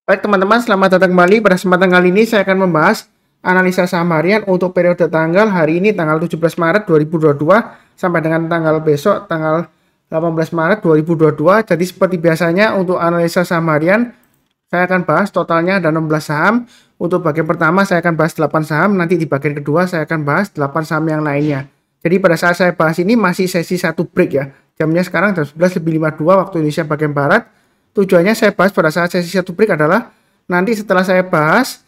Baik teman-teman, selamat datang kembali. Pada kesempatan kali ini saya akan membahas analisa saham harian untuk periode tanggal hari ini tanggal 17 Maret 2022 sampai dengan tanggal besok tanggal 18 Maret 2022. Jadi seperti biasanya untuk analisa saham harian saya akan bahas totalnya ada 16 saham. Untuk bagian pertama saya akan bahas 8 saham, nanti di bagian kedua saya akan bahas 8 saham yang lainnya. Jadi pada saat saya bahas ini masih sesi 1 break ya. Jamnya sekarang jam 11.52 waktu Indonesia bagian barat. Tujuannya saya bahas pada saat sesi 1 break adalah nanti setelah saya bahas,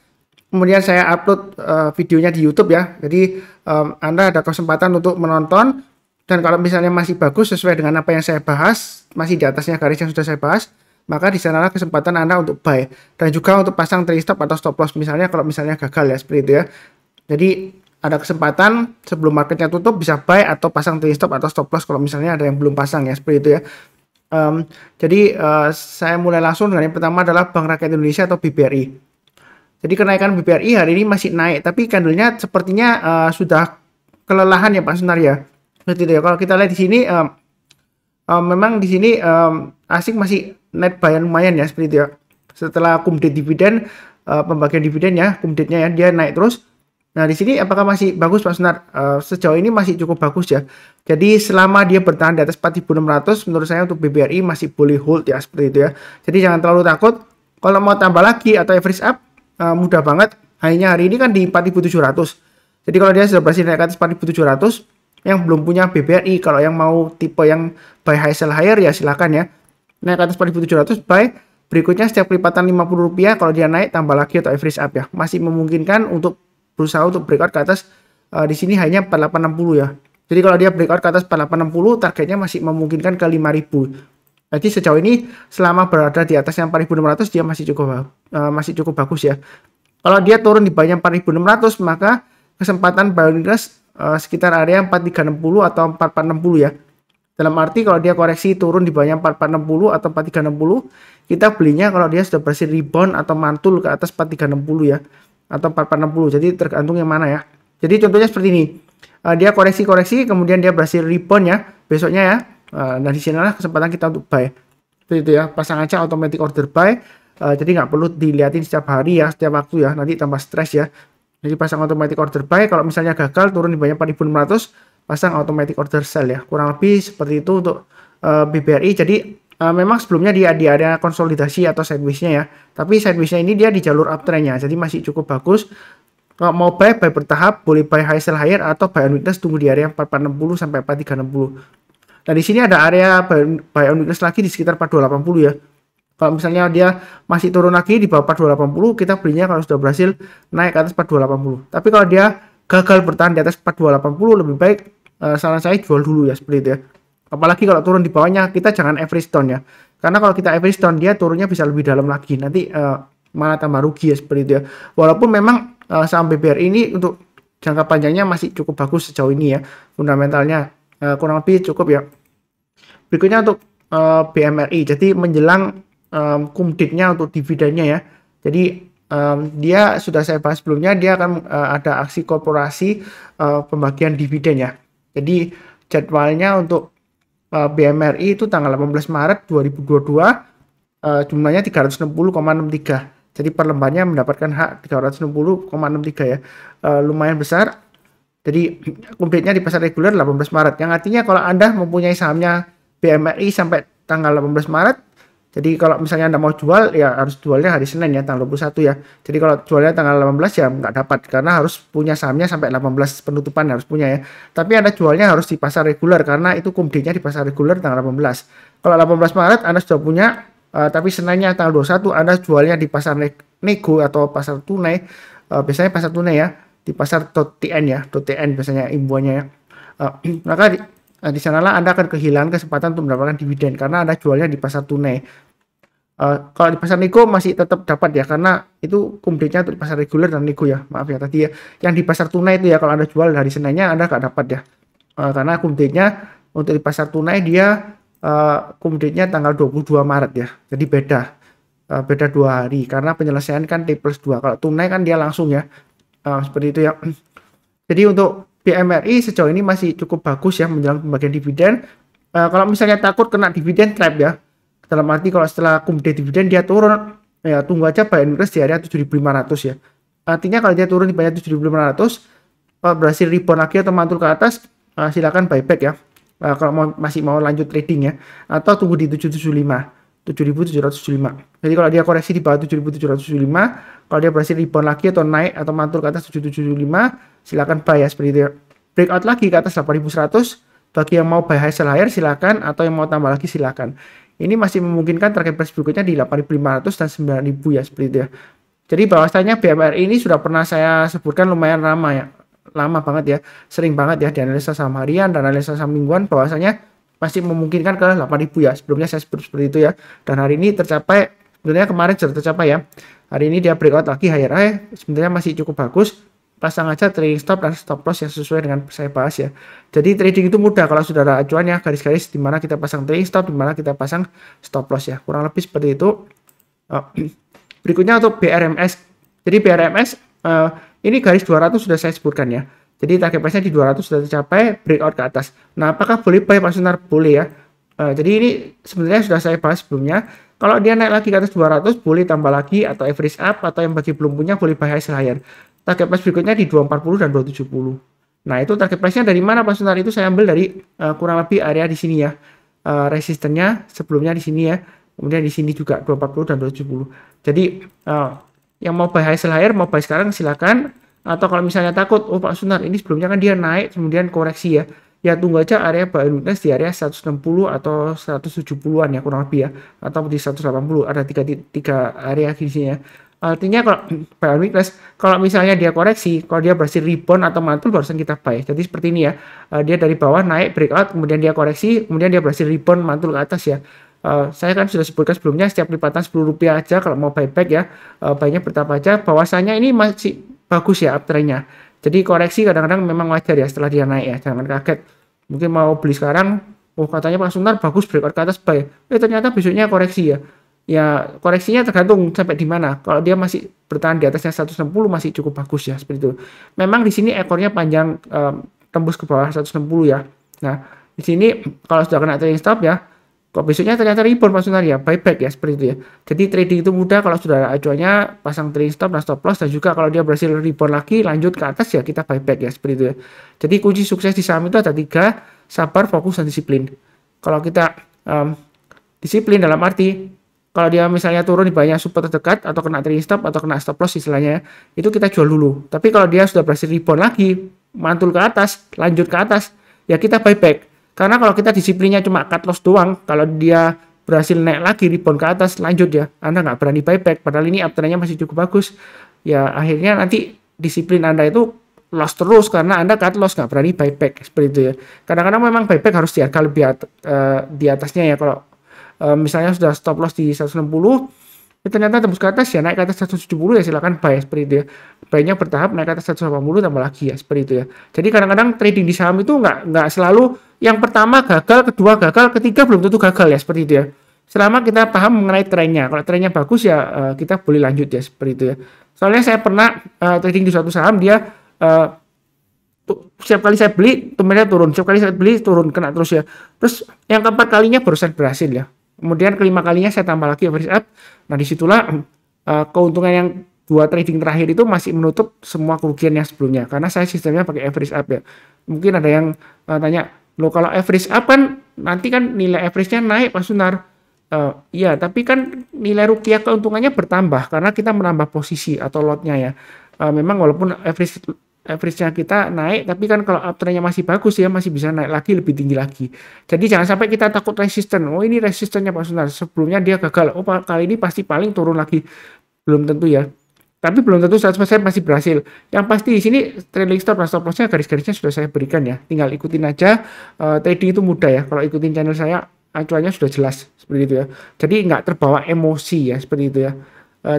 kemudian saya upload videonya di YouTube ya. Jadi Anda ada kesempatan untuk menonton, dan kalau misalnya masih bagus sesuai dengan apa yang saya bahas, masih di atasnya garis yang sudah saya bahas, maka di sanalah kesempatan Anda untuk buy dan juga untuk pasang trade stop atau stop loss misalnya kalau misalnya gagal ya, seperti itu ya. Jadi ada kesempatan sebelum marketnya tutup bisa buy atau pasang trade stop atau stop loss kalau misalnya ada yang belum pasang ya, seperti itu ya. Saya mulai langsung dengan yang pertama adalah Bank Rakyat Indonesia atau BBRI. Jadi kenaikan BBRI hari ini masih naik, tapi candlenya sepertinya sudah kelelahan ya Pak Sunar ya. Seperti itu ya. Kalau kita lihat di sini, memang di sini asing masih net buy lumayan ya, seperti itu ya. Setelah kumdet dividen, pembagian dividen ya, kumdetnya ya, dia naik terus. Nah, di sini apakah masih bagus Pak Sunar? Sejauh ini masih cukup bagus ya. Jadi selama dia bertahan di atas 4.600, menurut saya untuk BBRI masih boleh hold ya, seperti itu ya. Jadi jangan terlalu takut. Kalau mau tambah lagi atau average up, mudah banget. Hanya hari ini kan di 4.700. Jadi kalau dia sudah berhasil naik ke atas 4.700, yang belum punya BBRI, kalau yang mau tipe yang buy high sell higher ya silakan ya. Naik ke atas 4.700 buy. Berikutnya setiap pelipatan Rp50 kalau dia naik tambah lagi atau average up ya. Masih memungkinkan untuk berusaha untuk breakout ke atas di sini hanya 4860 ya. Jadi kalau dia breakout ke atas 4860, targetnya masih memungkinkan ke 5000. Jadi sejauh ini selama berada di atasnya 4600 dia masih cukup bagus ya. Kalau dia turun di bawahnya 4600 maka kesempatan buy sekitar area 4360 atau 4460 ya. Dalam arti kalau dia koreksi turun di bawahnya 4460 atau 4360, kita belinya kalau dia sudah berhasil rebound atau mantul ke atas 4360 ya, atau 4460. Jadi tergantung yang mana ya. Jadi contohnya seperti ini. Dia koreksi-koreksi kemudian dia berhasil rebound ya besoknya ya. Nah di sinilah kesempatan kita untuk buy. Seperti itu ya. Pasang aja automatic order buy. Jadi nggak perlu dilihatin setiap hari ya, setiap waktu ya. Nanti tambah stres ya. Jadi pasang automatic order buy. Kalau misalnya gagal turun di bawah 4600, pasang automatic order sell ya. Kurang lebih seperti itu untuk BBRI. Jadi memang sebelumnya dia di area konsolidasi atau sideways-nya ya. Tapi sideways-nya ini dia di jalur uptrend-nya. Jadi masih cukup bagus. Kalau mau buy bertahap, boleh buy high sell higher atau buy on weakness tunggu di area 4460 sampai 4360. Nah, di sini ada area buy on weakness lagi di sekitar 4280 ya. Kalau misalnya dia masih turun lagi di bawah 4280, kita belinya kalau sudah berhasil naik ke atas 4280. Tapi kalau dia gagal bertahan di atas 4280, lebih baik saran saya jual dulu ya, seperti itu ya. Apalagi kalau turun di bawahnya, kita jangan average down ya. Karena kalau kita average down, dia turunnya bisa lebih dalam lagi. Nanti malah tambah rugi ya, seperti itu ya. Walaupun memang saham BBRI ini untuk jangka panjangnya masih cukup bagus sejauh ini ya. Fundamentalnya kurang lebih cukup ya. Berikutnya untuk BMRI. Jadi menjelang kumditnya untuk dividennya ya. Jadi dia sudah saya bahas sebelumnya, dia akan ada aksi korporasi pembagian dividen ya. Jadi jadwalnya untuk BMRI itu tanggal 18 Maret 2022, jumlahnya 360,63. Jadi per lembarnya mendapatkan hak 360,63 ya. Lumayan besar. Jadi kumditnya di pasar reguler 18 Maret. Yang artinya kalau Anda mempunyai sahamnya BMRI sampai tanggal 18 Maret, jadi kalau misalnya Anda mau jual ya harus jualnya hari Senin ya, tanggal 21 ya. Jadi kalau jualnya tanggal 18 ya nggak dapat karena harus punya sahamnya sampai 18 penutupan harus punya ya. Tapi Anda jualnya harus di pasar reguler karena itu kumditnya di pasar reguler tanggal 18. Kalau 18 Maret Anda sudah punya tapi Seninnya tanggal 21 Anda jualnya di pasar nego atau pasar tunai. Biasanya pasar tunai ya, di pasar .tn ya, .tn biasanya imbuannya ya. Maka di sanalah Anda akan kehilangan kesempatan untuk mendapatkan dividen karena Anda jualnya di pasar tunai. Kalau di pasar nego masih tetap dapat ya karena itu kumditnya untuk di pasar reguler dan nego ya. Maaf ya tadi ya. Yang di pasar tunai itu ya kalau Anda jual hari Seninnya Anda nggak dapat ya. Karena kumditnya untuk di pasar tunai dia kumditnya tanggal 22 Maret ya. Jadi beda 2 hari karena penyelesaian kan T+2. Kalau tunai kan dia langsung ya. Seperti itu ya. Jadi untuk BMRI sejauh ini masih cukup bagus ya menjelang pembagian dividen. Kalau misalnya takut kena dividen trap ya, dalam arti kalau setelah kumdet dividen dia turun Ya, tunggu aja buy and weakness di area 7.500 ya. Artinya kalau dia turun di bawah 7.500, berhasil rebound lagi atau mantul ke atas, silakan buyback ya. Kalau masih mau lanjut trading ya, atau tunggu di 775, 7.775. Jadi kalau dia koreksi di bawah 7.775, kalau dia berhasil rebound lagi atau naik atau mantul ke atas 7.775, silakan buy ya seperti itu ya. Breakout lagi ke atas 8.100, bagi yang mau buy high sell higher silakan, atau yang mau tambah lagi silakan. Ini masih memungkinkan target price berikutnya di 8.500 dan 9.000 ya seperti itu ya. Jadi bahwasanya BMRI ini sudah pernah saya sebutkan lumayan lama ya. Lama banget ya, sering banget ya di analisa saham harian dan analisa saham mingguan, bahwasanya masih memungkinkan ke 8.000 ya. Sebelumnya saya sebut seperti itu ya. Dan hari ini tercapai, sebenarnya kemarin sudah tercapai ya. Hari ini dia breakout lagi higher high, sebenarnya masih cukup bagus. Pasang aja trading stop dan stop loss yang sesuai dengan saya bahas ya. Jadi trading itu mudah kalau sudah ada acuannya, garis-garis di mana kita pasang trading stop, di mana kita pasang stop loss ya. Kurang lebih seperti itu. Berikutnya untuk BRMS. Jadi BRMS ini garis 200 sudah saya sebutkan ya. Jadi target price-nya di 200 sudah tercapai, breakout ke atas. Nah, apakah boleh buy Pak Sunar? Boleh ya. Jadi ini sebenarnya sudah saya bahas sebelumnya. Kalau dia naik lagi ke atas 200, boleh tambah lagi atau average up, atau yang bagi belum punya boleh buy high sell higher. Target price berikutnya di 240 dan 270. Nah, itu target price-nya dari mana Pak Sunar? Itu saya ambil dari kurang lebih area di sini ya. Resistennya sebelumnya di sini ya. Kemudian di sini juga 240 dan 270. Jadi yang mau buy high sell higher, mau buy sekarang silakan. Atau kalau misalnya takut, oh Pak Sunar ini sebelumnya kan dia naik kemudian koreksi ya. Ya tunggu aja area buy and weakness di area 160 atau 170-an ya kurang lebih ya. Atau di 180, ada tiga area di sini ya. Artinya kalau buy and weakness, kalau misalnya dia koreksi, kalau dia berhasil rebound atau mantul barusan kita buy. Jadi seperti ini ya. Dia dari bawah naik breakout, kemudian dia koreksi, kemudian dia berhasil rebound mantul ke atas ya. Saya kan sudah sebutkan sebelumnya setiap lipatan Rp10 aja kalau mau buyback ya, buynya bertahap aja. Bahwasanya ini masih bagus ya uptrendnya. Jadi koreksi kadang-kadang memang wajar ya setelah dia naik ya, jangan kaget. Mungkin mau beli sekarang, oh katanya Pak Sunar bagus breakout ke atas buy. Ternyata besoknya koreksi ya. Ya koreksinya tergantung sampai di mana. Kalau dia masih bertahan di atasnya 160 masih cukup bagus ya seperti itu. Memang di sini ekornya panjang, tembus ke bawah 160 ya. Nah di sini kalau sudah kena trading stop ya, kok besoknya ternyata rebound Pak Sunar ya, buyback ya seperti itu ya. Jadi trading itu mudah kalau sudah ada acuannya, pasang trading stop dan stop loss, dan juga kalau dia berhasil rebound lagi lanjut ke atas ya kita buyback ya seperti itu ya. Jadi kunci sukses di saham itu ada 3, sabar, fokus, dan disiplin. Kalau kita disiplin dalam arti kalau dia misalnya turun di banyak support terdekat atau kena trading stop atau kena stop loss istilahnya, itu kita jual dulu. Tapi kalau dia sudah berhasil rebound lagi, mantul ke atas, lanjut ke atas, ya kita buyback. Karena kalau kita disiplinnya cuma cut loss doang, kalau dia berhasil naik lagi rebound ke atas, lanjut ya, Anda nggak berani buyback. Padahal ini uptrendnya masih cukup bagus. Ya akhirnya nanti disiplin Anda itu loss terus karena Anda cut loss, nggak berani buyback seperti itu ya. Kadang-kadang memang buyback harus di harga lebih di atasnya ya. Kalau misalnya sudah stop loss di 160, ternyata tembus ke atas ya, naik ke atas 170 ya silakan buy seperti itu ya. Buy-nya bertahap naik ke atas 180 tambah lagi ya seperti itu ya. Jadi kadang-kadang trading di saham itu nggak selalu yang pertama gagal, kedua gagal, ketiga belum tentu gagal ya seperti itu ya. Selama kita paham mengenai trennya, kalau trennya bagus ya kita boleh lanjut ya seperti itu ya. Soalnya saya pernah trading di suatu saham, dia setiap kali saya beli tumbennya turun, setiap kali saya beli turun, kena terus ya. Terus yang keempat kalinya barusan berhasil ya. Kemudian kelima kalinya saya tambah lagi average up. Nah disitulah keuntungan yang 2 trading terakhir itu masih menutup semua kerugian yang sebelumnya. Karena saya sistemnya pakai average up ya. Mungkin ada yang tanya, loh kalau average up kan nanti kan nilai average-nya naik Pak Sunar. Iya, tapi kan nilai rupiah keuntungannya bertambah karena kita menambah posisi atau lotnya ya. Memang walaupun average-nya kita naik, tapi kan kalau uptrend-nya masih bagus ya, masih bisa naik lagi lebih tinggi lagi. Jadi jangan sampai kita takut resisten. Oh ini resistennya Pak Sunar, sebelumnya dia gagal. Oh kali ini pasti paling turun lagi. Belum tentu ya. Tapi belum tentu 100% masih berhasil. Yang pasti di sini trailing stop dan stop loss-nya garis-garisnya sudah saya berikan ya. Tinggal ikutin aja. Trading itu mudah ya. Kalau ikutin channel saya, acuannya sudah jelas seperti itu ya. Jadi nggak terbawa emosi ya seperti itu ya.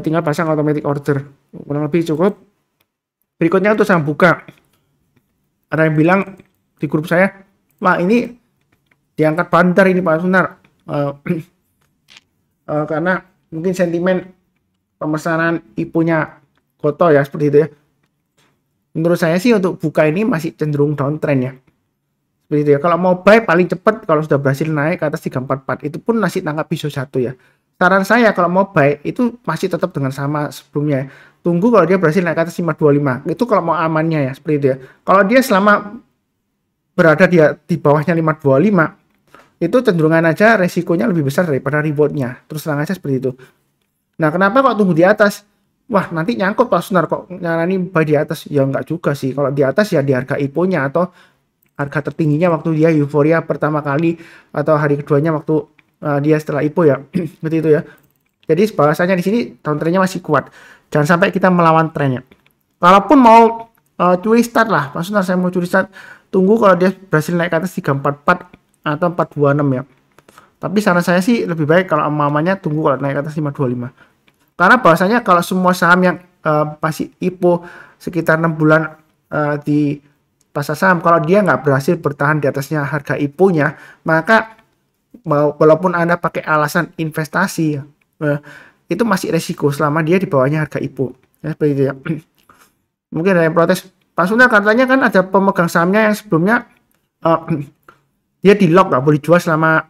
Tinggal pasang automatic order. Kurang lebih cukup. Berikutnya untuk saham buka. Ada yang bilang di grup saya, wah ini diangkat banter ini Pak Sunar. Karena mungkin sentimen pemesanan IPO-nya kotor ya seperti itu ya. Menurut saya sih untuk buka ini masih cenderung downtrend ya. Seperti itu ya. Kalau mau buy paling cepat kalau sudah berhasil naik ke atas 344 itu pun masih tangkap pisau 1 ya. saran saya kalau mau buy itu masih tetap dengan sama sebelumnya. Tunggu kalau dia berhasil naik ke atas 525. Itu kalau mau amannya ya, seperti itu ya. Kalau dia selama berada di bawahnya 525, itu cenderungan aja resikonya lebih besar daripada rewardnya. Terus terang aja seperti itu. Nah, kenapa kok tunggu di atas? Wah, nanti nyangkut Pak Sunar kok nyarani buy di atas. Ya enggak juga sih. Kalau di atas ya di harga IPO-nya atau harga tertingginya waktu dia euforia pertama kali atau hari keduanya waktu dia setelah IPO ya. Seperti itu ya. Jadi bahasanya di sini downtrendnya masih kuat. Jangan sampai kita melawan trennya. Kalaupun mau curi start lah, Pak Sunar saya mau curi start, tunggu kalau dia berhasil naik ke atas 344 atau 426 ya. Tapi saran saya sih lebih baik kalau mamanya tunggu kalau naik ke atas 525. Karena bahwasanya kalau semua saham yang masih IPO sekitar 6 bulan di pasar saham, kalau dia nggak berhasil bertahan di atasnya harga IPO-nya, maka walaupun Anda pakai alasan investasi, itu masih resiko selama dia di bawahnya harga IPO. Ya, seperti itu ya. Mungkin ada yang protes, Pak Sunda katanya kan ada pemegang sahamnya yang sebelumnya dia di lock nggak boleh jual selama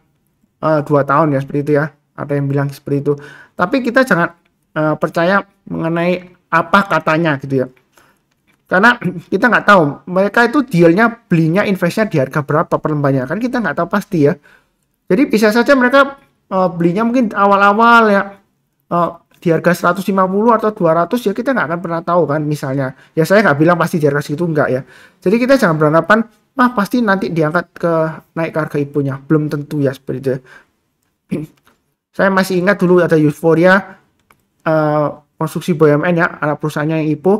2 tahun ya, seperti itu ya. Ada yang bilang seperti itu. Tapi kita jangan percaya mengenai apa katanya gitu ya, karena kita nggak tahu mereka itu dealnya belinya investnya di harga berapa per lembarnya, kan kita nggak tahu pasti ya. Jadi bisa saja mereka belinya mungkin awal-awal ya di harga 150 atau 200 ya, kita nggak akan pernah tahu kan. Misalnya ya, saya nggak bilang pasti di harga segitu, enggak ya. Jadi kita jangan beranggapan pasti nanti diangkat ke naik ke harga IPO-nya, belum tentu ya, seperti itu. Saya masih ingat dulu ada euforia konstruksi BUMN ya, anak perusahaannya yang IPO,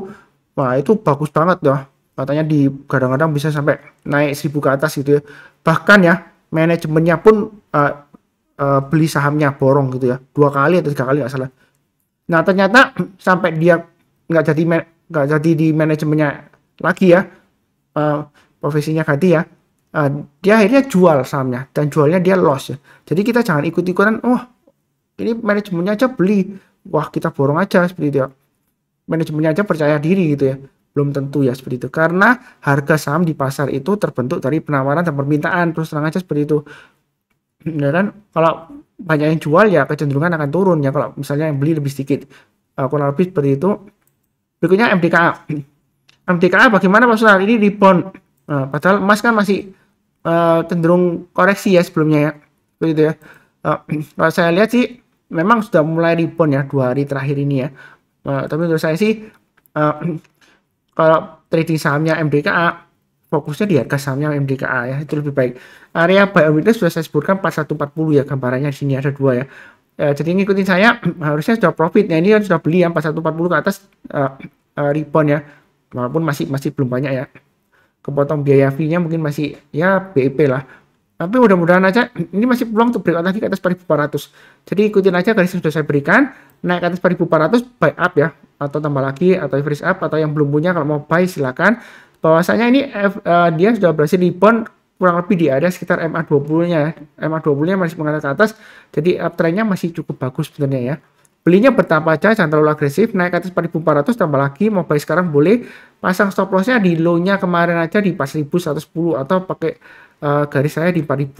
wah itu bagus banget ya, katanya di kadang-kadang bisa sampai naik 1000 ke atas gitu ya. Bahkan ya manajemennya pun beli sahamnya, borong gitu ya, 2 kali atau 3 kali nggak salah. Nah ternyata sampai dia nggak jadi di manajemennya lagi ya, profesinya ganti ya, dia akhirnya jual sahamnya dan jualnya dia loss ya. Jadi kita jangan ikut-ikutan, ini manajemennya aja beli, wah kita borong aja, seperti itu ya. Manajemennya aja percaya diri gitu ya, belum tentu ya, seperti itu. Karena harga saham di pasar itu terbentuk dari penawaran dan permintaan, terus terang aja seperti itu. Ya kan, kalau banyak yang jual ya kecenderungan akan turun ya, kalau misalnya yang beli lebih sedikit, kurang lebih seperti itu. Berikutnya MDKA. MDKA bagaimana Pak Sunar? Ini rebound, padahal emas kan masih cenderung koreksi ya sebelumnya ya, seperti itu ya. Kalau saya lihat sih memang sudah mulai rebound ya 2 hari terakhir ini ya. Tapi menurut saya sih kalau trading sahamnya MDKA, fokusnya di harga sahamnya MDKA ya, itu lebih baik. Area buy on weakness sudah saya sebutkan 4140 ya, gambarannya di sini ada 2 ya. Jadi ngikutin saya harusnya sudah profit. Nah ini kan sudah beli ya 4140 ke atas, rebound ya, walaupun masih belum banyak ya, kepotong biaya fee-nya mungkin masih ya BIP lah. Tapi mudah-mudahan aja ini masih peluang untuk breakout lagi ke atas 4.400. Jadi ikutin aja garis yang sudah saya berikan, naik ke atas 4.400 buy up ya, atau tambah lagi atau average up, atau yang belum punya kalau mau buy silakan. Bahwasanya ini dia sudah berhasil rebound kurang lebih di area sekitar MA20-nya. MA20-nya masih mengarah ke atas, jadi uptrend-nya masih cukup bagus sebenarnya ya. Belinya bertahap aja, jangan terlalu agresif, naik ke atas 4.400 tambah lagi, mau buy sekarang boleh. Pasang stop loss-nya di low-nya kemarin aja di 4.110 atau pakai garis saya di 4.000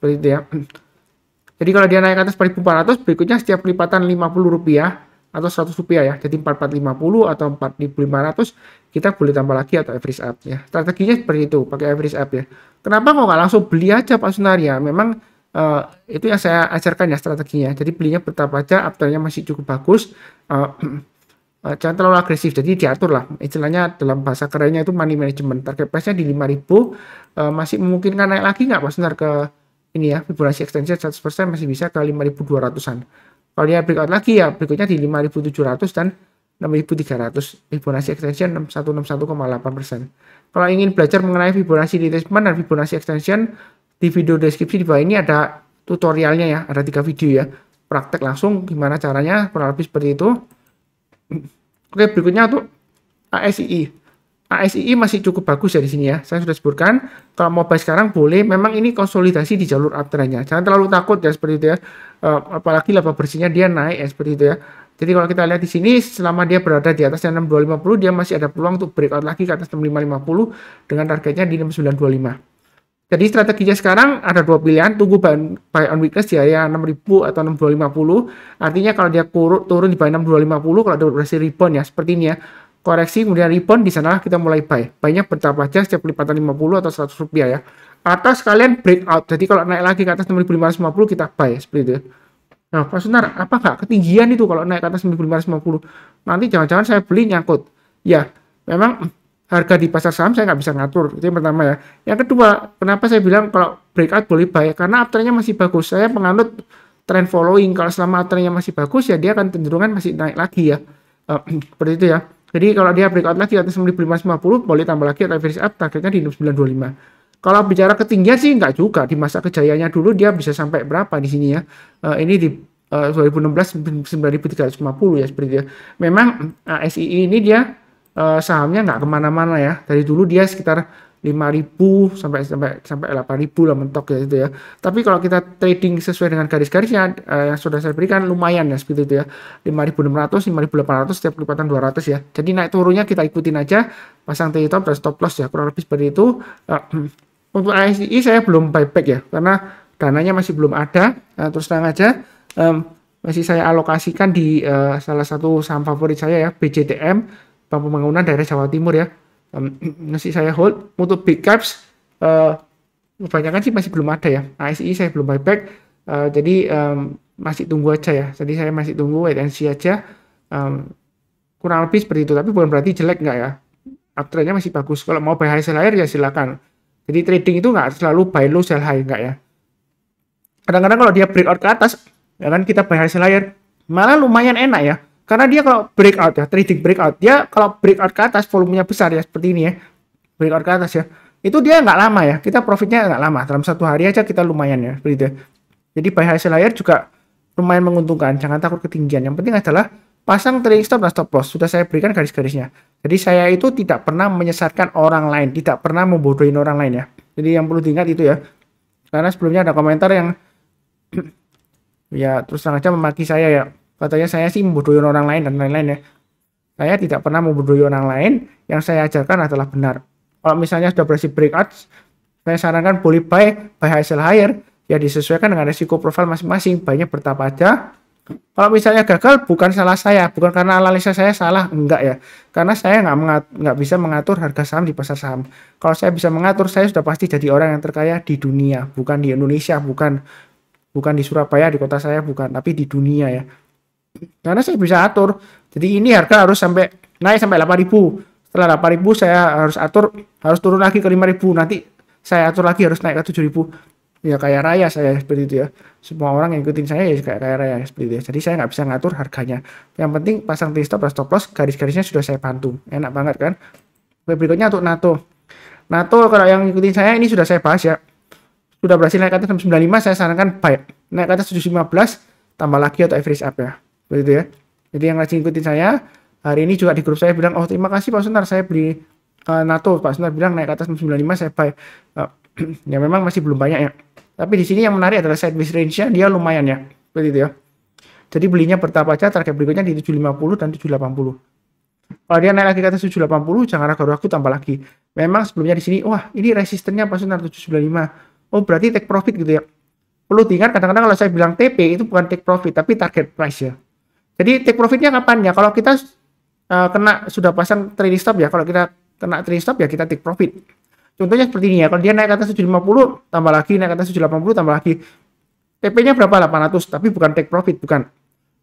seperti itu ya. Jadi kalau dia naik ke atas 4.400, berikutnya setiap pelipatan Rp50 atau Rp100 ya, jadi 4.450 atau 4.500 kita boleh tambah lagi atau average up ya. Strateginya seperti itu, pakai average up ya. Kenapa kok nggak langsung beli aja Pak Sunar ya? Memang itu yang saya ajarkan ya strateginya. Jadi belinya bertahap aja, uptrend-nya masih cukup bagus. Jangan terlalu agresif, jadi diatur lah, istilahnya dalam bahasa kerennya itu money management. Target price-nya di 5.000, masih memungkinkan naik lagi nggak Pak Sunar ke ini ya, Fibonacci extension 100% masih bisa ke 5.200-an. Kalau dia breakout lagi ya berikutnya di 5.700 dan 6.300, Fibonacci extension 161,8%. Kalau ingin belajar mengenai Fibonacci retracement dan Fibonacci extension, di video deskripsi di bawah ini ada tutorialnya ya, ada 3 video ya, praktek langsung gimana caranya, kurang lebih seperti itu. Oke, berikutnya untuk ASII. ASII masih cukup bagus ya di sini ya. Saya sudah sebutkan, kalau mau buy sekarang boleh. Memang ini konsolidasi di jalur uptrend-nya. Jangan terlalu takut ya seperti itu ya. Apalagi laba bersihnya dia naik ya seperti itu ya. Jadi kalau kita lihat di sini, selama dia berada di atasnya 6250, dia masih ada peluang untuk breakout lagi ke atas 6550 dengan targetnya di 6925. Jadi strateginya sekarang ada dua pilihan, tunggu buy on weakness di area 6.000 atau 6.250. Artinya kalau dia turun di buy 6.250, kalau dia berhasil rebound ya seperti ini ya. Koreksi kemudian rebound, di sana kita mulai buy. Buy-nya bertahap aja setiap lipatan 50 atau 100 rupiah ya. Atau sekalian breakout. Jadi kalau naik lagi ke atas 6.550 kita buy seperti itu ya. Nah, Pak Sunar, apa nggak ketinggian itu kalau naik ke atas 9.550? Nanti jangan-jangan saya beli nyangkut. Ya, memang harga di pasar saham saya nggak bisa ngatur. Itu yang pertama ya. Yang kedua, kenapa saya bilang kalau breakout boleh buy? Karena uptrendnya masih bagus. Saya penganut trend following. Kalau selama uptrendnya masih bagus, ya dia akan cenderungan masih naik lagi ya. Seperti itu ya. Jadi kalau dia breakout lagi atas 9.550, boleh tambah lagi average up, targetnya di 925. Kalau bicara ketinggian sih nggak juga. Di masa kejayaannya dulu dia bisa sampai berapa di sini ya. Ini di 2016 9.350 ya seperti itu ya. Memang SII ini dia sahamnya nggak kemana-mana ya. Dari dulu dia sekitar 5.000 sampai 8.000 lah mentok ya itu ya. Tapi kalau kita trading sesuai dengan garis-garisnya yang sudah saya berikan lumayan ya seperti itu ya. 5.600, 5.800 setiap lipatan 200 ya. Jadi naik turunnya kita ikutin aja, pasang TI top dan stop loss ya. Kurang lebih seperti itu. Untuk ASI saya belum buyback ya karena dananya masih belum ada. Terus terang aja masih saya alokasikan di salah satu saham favorit saya ya, BJTM, Bank Pembangunan Daerah Jawa Timur ya. Masih saya hold. Untuk big caps kebanyakan sih masih belum ada ya. ASI saya belum buyback, jadi masih tunggu aja ya. Jadi saya masih tunggu wait and see aja. Kurang lebih seperti itu, tapi bukan berarti jelek nggak ya. Uptrendnya masih bagus. Kalau mau buy high sell higher ya silakan. Jadi trading itu nggak selalu buy low sell high, nggak ya. Kadang-kadang kalau dia breakout ke atas, ya kan kita buy high sell higher, malah lumayan enak ya. Karena dia kalau breakout ya, trading breakout, dia kalau breakout ke atas volumenya besar ya seperti ini ya, breakout ke atas ya, itu dia nggak lama ya, kita profitnya nggak lama, dalam satu hari aja kita lumayan ya seperti itu. Jadi buy high sell higher juga lumayan menguntungkan, jangan takut ketinggian. Yang penting adalah pasang trading stop dan stop loss, sudah saya berikan garis-garisnya. Jadi saya itu tidak pernah menyesatkan orang lain, tidak pernah membodohin orang lain ya. Jadi yang perlu diingat itu ya, karena sebelumnya ada komentar yang ya terus terang aja memaki saya ya. Katanya saya sih membodohi orang lain dan lain-lain ya. Saya tidak pernah membodohi orang lain, yang saya ajarkan adalah benar. Kalau misalnya sudah berhasil breakout, saya sarankan boleh buy high sell higher, ya disesuaikan dengan risiko profil masing-masing, buy-nya bertahap aja. Kalau misalnya gagal, bukan salah saya, bukan karena analisa saya salah, enggak ya. Karena saya nggak bisa mengatur harga saham di pasar saham. Kalau saya bisa mengatur, saya sudah pasti jadi orang yang terkaya di dunia, bukan di Indonesia, bukan di Surabaya, di kota saya, bukan, tapi di dunia ya. Karena saya bisa atur. Jadi ini harga harus sampai naik sampai 8.000. Setelah 8.000 saya harus atur, harus turun lagi ke 5.000. Nanti saya atur lagi harus naik ke 7.000. Ya kayak raya saya seperti itu ya. Semua orang yang ikutin saya ya kayak raya seperti itu ya. Jadi saya nggak bisa ngatur harganya. Yang penting pasang trade stop dan stop loss, garis-garisnya sudah saya bantu. Enak banget kan? Berikutnya untuk NATO. NATO kalau yang ikutin saya ini sudah saya bahas ya. Sudah berhasil naik ke atas 695, saya sarankan buy. Naik ke atas 715, tambah lagi atau average up ya. Begitu ya. Jadi yang rajin ikutin saya, hari ini juga di grup saya bilang, oh terima kasih Pak Sunar, saya beli NATO. Pak Sunar bilang naik ke atas 695, saya buy. Ya memang masih belum banyak ya. Tapi di sini yang menarik adalah sideways range-nya, dia lumayan ya. Seperti itu ya. Jadi belinya bertahap aja, target berikutnya di 750 dan 780. Kalau dia naik lagi ke atas 780, jangan ragu-ragu tambah lagi. Memang sebelumnya di sini, wah ini resistennya Pak Sunar 795. Oh berarti take profit gitu ya. Perlu diingat kadang-kadang kalau saya bilang TP itu bukan take profit, tapi target price ya. Jadi take profitnya kapan ya? Kalau kita kena sudah pasang trading stop ya, kalau kita kena trading stop ya kita take profit. Contohnya seperti ini ya, kalau dia naik ke atas 750 tambah lagi, naik ke atas 780 tambah lagi. TP-nya berapa? 800, tapi bukan take profit, bukan.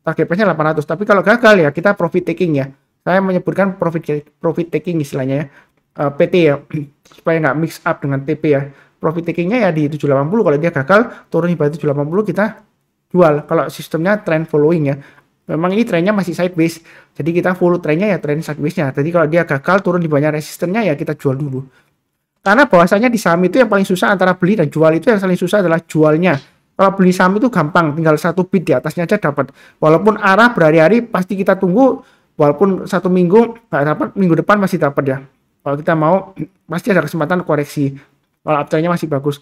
Target price-nya 800, tapi kalau gagal ya kita profit taking ya. Saya menyebutkan profit taking istilahnya ya. PT ya, supaya nggak mix up dengan TP ya. Profit taking-nya ya di 780, kalau dia gagal turun di bawah 780 kita jual. Kalau sistemnya trend following ya. Memang ini trennya masih sideways, jadi kita follow trennya ya trend sideways-nya. Jadi kalau dia gagal turun di bawahnya resistennya ya kita jual dulu. Karena bahwasanya di saham itu yang paling susah antara beli dan jual itu yang paling susah adalah jualnya. Kalau beli saham itu gampang, tinggal satu bid di atasnya aja dapat. Walaupun arah berhari-hari pasti kita tunggu, walaupun satu minggu nggak dapat, minggu depan masih dapat ya. Kalau kita mau pasti ada kesempatan koreksi. Kalau uptrendnya masih bagus.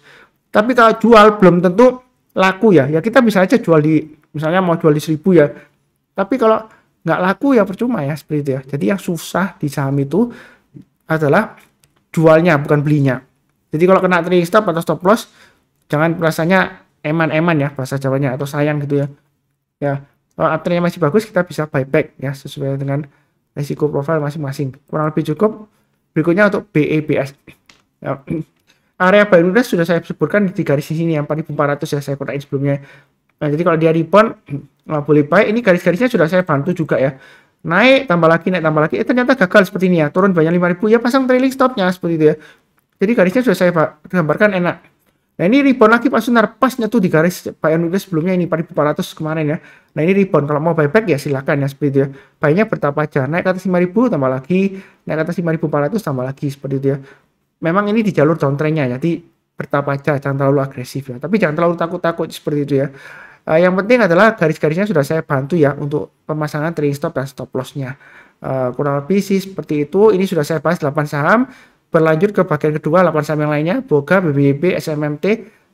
Tapi kalau jual belum tentu laku ya. Ya kita bisa aja jual di, misalnya mau jual di 1.000 ya. Tapi kalau nggak laku ya percuma ya seperti itu ya. Jadi yang susah di saham itu adalah jualnya bukan belinya. Jadi kalau kena trailing stop atau stop loss, jangan rasanya eman-eman ya bahasa Jawanya, atau sayang gitu ya. Ya, kalau uptrendnya masih bagus kita bisa buyback ya sesuai dengan risiko profil masing-masing. Kurang lebih cukup. Berikutnya untuk BEBS. Ya, area buy and sudah saya sebutkan di garis di sini yang 4.400 ya, saya kotakin sebelumnya. Nah, jadi kalau dia rebound boleh buy. Ini garis-garisnya sudah saya bantu juga ya. Naik tambah lagi, naik tambah lagi. Ternyata gagal seperti ini ya. Turun banyak 5.000 ya, pasang trailing stopnya seperti itu ya. Jadi garisnya sudah saya gambarkan enak. Nah, ini rebound lagi Pak Sunar, pasnya tuh di garis buy and sebelumnya ini 4.400 kemarin ya. Nah, ini rebound, kalau mau buyback ya silakan ya seperti itu ya. Buy-nya bertahap aja, naik ke atas 5.000 tambah lagi, naik ke atas 5.400 tambah lagi seperti itu ya. Memang ini di jalur downtrend-nya, jadi bertahap aja, jangan terlalu agresif ya. Tapi jangan terlalu takut-takut seperti itu ya. Yang penting adalah garis-garisnya sudah saya bantu ya untuk pemasangan trailing stop dan stop loss-nya. Kurang lebih sih seperti itu. Ini sudah saya bahas 8 saham. Berlanjut ke bagian kedua, 8 saham yang lainnya, Boga, BBYB, SMMT,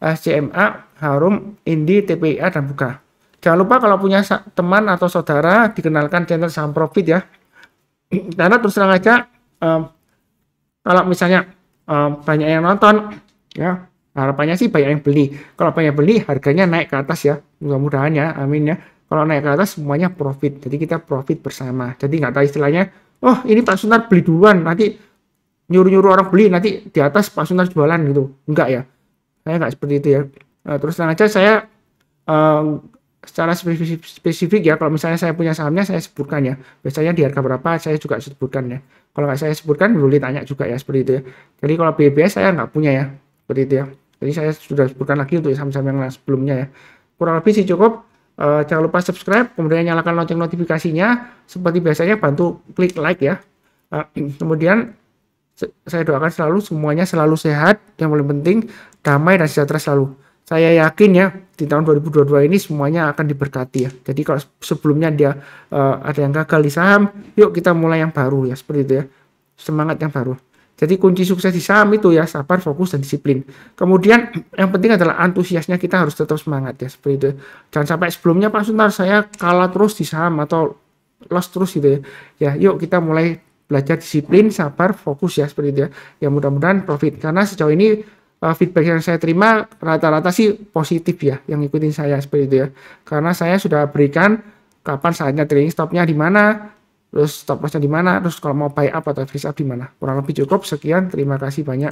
SCMA, Harum, Indi, TPIA, dan Buka. Jangan lupa kalau punya teman atau saudara, dikenalkan channel Saham Profit ya. Karena terus terang aja, kalau misalnya banyak yang nonton, ya harapannya sih banyak yang beli. Kalau banyak beli, harganya naik ke atas ya. Mudah-mudahan ya, amin ya. Kalau naik ke atas, semuanya profit. Jadi kita profit bersama. Jadi nggak tahu istilahnya, oh ini Pak Sunar beli duluan, nanti nyuruh-nyuruh orang beli, nanti di atas Pak Sunar jualan gitu. Enggak ya. Saya nggak seperti itu ya. Terus terang aja saya secara spesifik ya, kalau misalnya saya punya sahamnya saya sebutkan ya. Biasanya di harga berapa saya juga sebutkan ya. Kalau nggak saya sebutkan boleh tanya juga ya seperti itu ya. Jadi kalau BBS saya nggak punya ya. Seperti itu ya. Jadi saya sudah sebutkan lagi untuk saham-saham yang sebelumnya ya. Kurang lebih sih cukup. Jangan lupa subscribe, kemudian nyalakan lonceng notifikasinya. Seperti biasanya bantu klik like ya. Kemudian saya doakan selalu semuanya selalu sehat, yang paling penting damai dan sejahtera selalu. Saya yakin ya di tahun 2022 ini semuanya akan diberkati ya. Jadi kalau sebelumnya dia ada yang gagal di saham, yuk kita mulai yang baru ya, seperti itu ya. Semangat yang baru. Jadi kunci sukses di saham itu ya sabar, fokus, dan disiplin. Kemudian yang penting adalah antusiasnya, kita harus tetap semangat ya, seperti itu. Jangan sampai sebelumnya Pak Sunar saya kalah terus di saham atau loss terus gitu ya. Ya yuk kita mulai belajar disiplin, sabar, fokus ya, seperti itu ya. Ya mudah-mudahan profit, karena sejauh ini feedback yang saya terima rata-rata sih positif ya, yang ngikutin saya seperti itu ya. Karena saya sudah berikan kapan saatnya trading stopnya di mana, terus stop lossnya di mana, terus kalau mau buy up atau freeze up di mana. Kurang lebih cukup, sekian, terima kasih banyak.